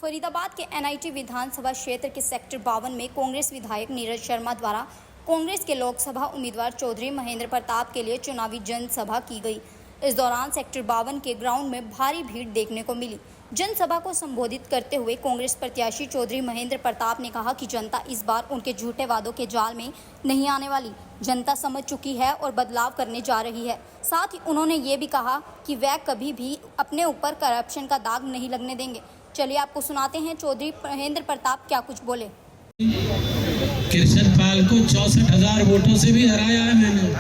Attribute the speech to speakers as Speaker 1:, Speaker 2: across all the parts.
Speaker 1: फरीदाबाद के एनआईटी विधानसभा क्षेत्र के सेक्टर 52 में कांग्रेस विधायक नीरज शर्मा द्वारा कांग्रेस के लोकसभा उम्मीदवार चौधरी महेंद्र प्रताप के लिए चुनावी जनसभा की गई। इस दौरान सेक्टर 52 के ग्राउंड में भारी भीड़ देखने को मिली। जनसभा को संबोधित करते हुए कांग्रेस प्रत्याशी चौधरी महेंद्र प्रताप ने कहा कि जनता इस बार उनके झूठे वादों के जाल में नहीं आने वाली। जनता समझ चुकी है और बदलाव करने जा रही है। साथ ही उन्होंने ये भी कहा कि वह कभी भी अपने ऊपर करप्शन का दाग नहीं लगने देंगे। चलिए आपको सुनाते हैं चौधरी महेंद्र प्रताप क्या कुछ बोले।
Speaker 2: कृष्ण पाल को 64,000 वोटों से भी हराया है मैंने। एक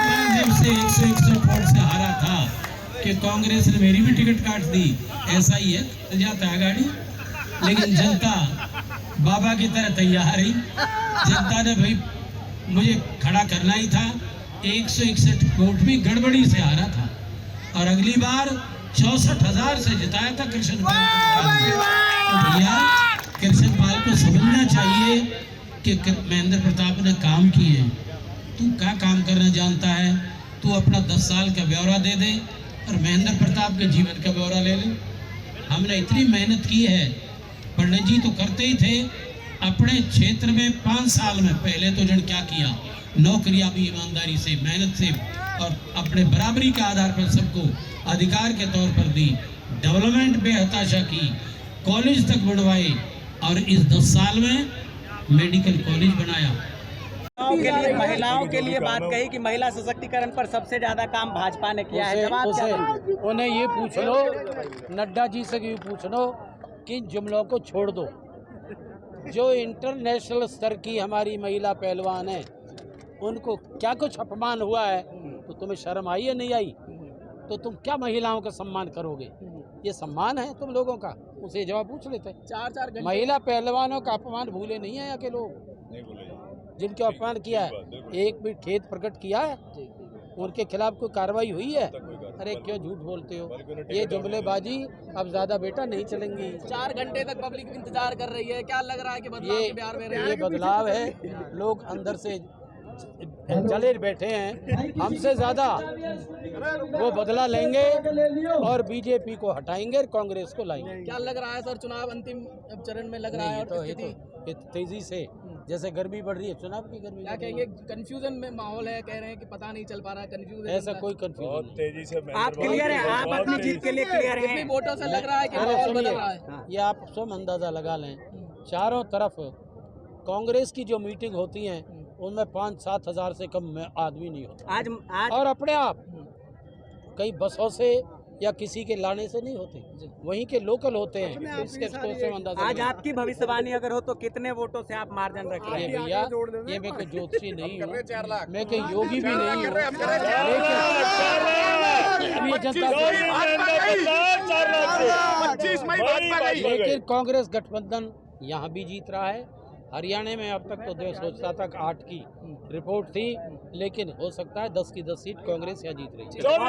Speaker 2: बार जब से 161 वोट से हारा था कि कांग्रेस ने मेरी भी टिकट काट दी, ऐसा ही है तो जाता है गाड़ी। लेकिन जनता बाबा की तरह तैयार ही। जनता ने भाई मुझे खड़ा करना ही था। 161 वोट भी गड़बड़ी से हारा था और अगली बार 64,000 से जिताया था कृष्ण पाल को। तो भैया कृष्ण पाल को समझना चाहिए कि महेंद्र प्रताप ने काम किए। तू क्या काम करना जानता है? तू अपना 10 साल का ब्यौरा दे दे और महेंद्र प्रताप के जीवन का ब्यौरा ले ले। हमने इतनी मेहनत की है। पंडित जी तो करते ही थे अपने क्षेत्र में 5 साल में। पहले तो जन क्या किया, नौकरियां भी ईमानदारी से मेहनत से और अपने बराबरी के आधार पर सबको अधिकार के तौर पर दी। डेवलपमेंट पे हताशा की, कॉलेज तक बढ़वाए और इस 10 साल में मेडिकल कॉलेज बनाया।
Speaker 3: महिलाओं के लिए बात कही कि महिला सशक्तिकरण पर सबसे ज्यादा काम भाजपा ने किया है।
Speaker 4: उन्हें ये पूछ लो, नड्डा जी से ये पूछ लो कि जुमलों को छोड़ दो। जो इंटरनेशनल स्तर की हमारी महिला पहलवान है उनको क्या कुछ अपमान हुआ है तो तुम्हें शर्म आई या नहीं आई? तो तुम क्या महिलाओं का सम्मान करोगे? ये सम्मान है तुम लोगों का? उसे जवाब पूछ लेते। 4-4 घंटे महिला पहलवानों का अपमान भूले नहीं है यहाँ के लोग जिनके अपमान किया है। एक भी खेद प्रकट किया है, उनके खिलाफ कोई कार्रवाई हुई है? अरे क्यों झूठ बोलते हो? ये जुमलेबाजी अब ज्यादा बेटा नहीं चलेंगी।
Speaker 3: 4 घंटे तक पब्लिक इंतजार कर रही है। क्या लग रहा है कि बदलाव के बिहार में
Speaker 4: ये बदलाव है। लोग अंदर से जले बैठे हैं। हमसे ज्यादा वो बदला लेंगे और बीजेपी को हटाएंगे और कांग्रेस को लाएंगे।
Speaker 3: क्या लग रहा है सर, चुनाव अंतिम चरण में लग रहा है?
Speaker 4: तो तेजी से जैसे गर्मी बढ़ रही है, चुनाव की गर्मी।
Speaker 3: क्या कहेंगे? कंफ्यूजन में माहौल है, कह रहे हैं कि पता नहीं चल पा रहा है। कंफ्यूजन
Speaker 4: ऐसा कोई कंफ्यूजन नहीं।
Speaker 5: तेजी से
Speaker 3: आप क्लियर हैं? आप अपनी जीत के लिए क्लियर हैं? वोटों से लग रहा है कि माहौल बदल रहा है।
Speaker 4: ये आप स्वयं अंदाजा लगा लें। चारों तरफ कांग्रेस की जो मीटिंग होती है उनमें 5-7 हज़ार से कम आदमी नहीं होता।
Speaker 3: आज
Speaker 4: और अपने आप कई बसों से या किसी के लाने से नहीं होते, वहीं के लोकल होते हैं। इसके
Speaker 3: आज आपकी भविष्यवाणी अगर हो तो कितने वोटों से आप मार्जिन रख रहे हैं?
Speaker 4: भैया ये मैं कोई ज्योतिषी नहीं हूँ, मैं कोई योगी भी नहीं हूँ, लेकिन कांग्रेस गठबंधन यहाँ भी जीत रहा है। हरियाणा में अब तक तो 200 तक 8 की रिपोर्ट थी, लेकिन हो सकता है 10 की 10 सीट कांग्रेस यहाँ जीत रही है।